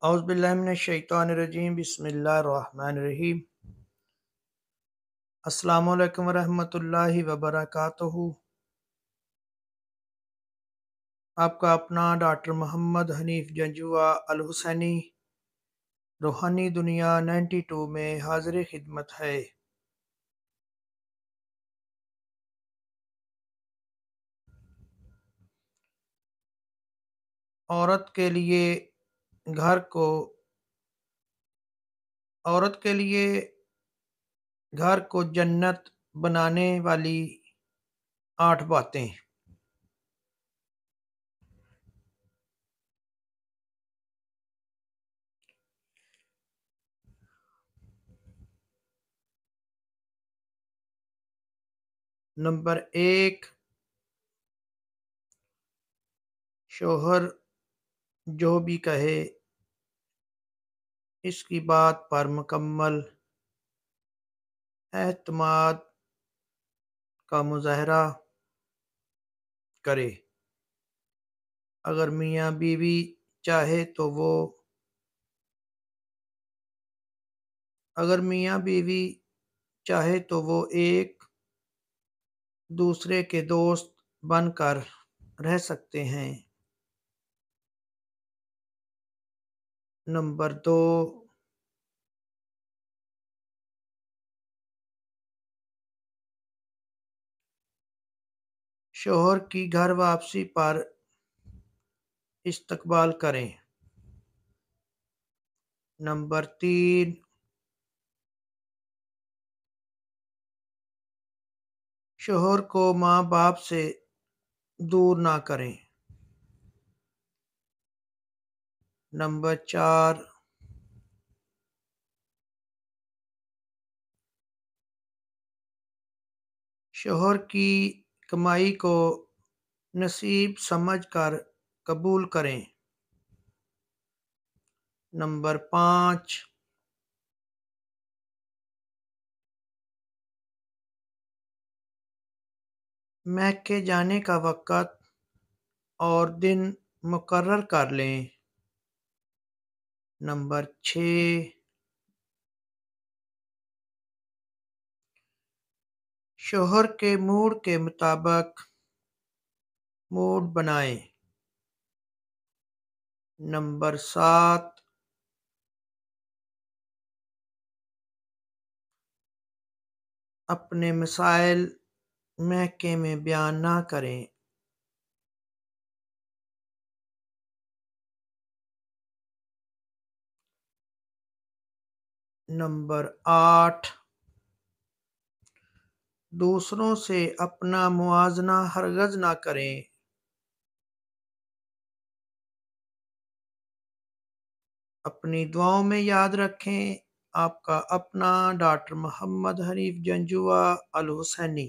اعوذ باللہ من الشیطان الرجیم، بسم اللہ الرحمن الرحیم۔ السلام علیکم ورحمۃ اللہ وبرکاتہ۔ آپ کا اپنا ڈاکٹر محمد حنیف جنجوعہ الحسینی روحانی دنیا 92 میں حاضر خدمت ہے۔ عورت کے لیے گھر کو جنت بنانے والی 8 باتیں۔ نمبر 1، شوہر جو بھی کہے اس کی بات پر مکمل اعتماد کا مظاہرہ کرے۔ اگر میاں بیوی چاہے تو وہ ایک دوسرے کے دوست بن کر رہ سکتے ہیں۔ نمبر 2، شوہر کی گھر واپسی پر استقبال کریں۔ نمبر 3، شوہر کو ماں باپ سے دور نہ کریں۔ نمبر 4، شوہر کی کمائی کو نصیب سمجھ کر قبول کریں۔ نمبر 5، میکے جانے کا وقت اور دن مقرر کر لیں۔ نمبر 6، شوہر کے موڈ کے مطابق موڈ بنائیں۔ نمبر 7، اپنے مسائل میکے میں بیان نہ کریں۔ نمبر 8، دوسروں سے اپنا موازنہ ہرگز نہ کریں۔ اپنی دعاؤں میں یاد رکھیں۔ آپ کا اپنا ڈاکٹر محمد حنیف جنجوعہ الحسینی۔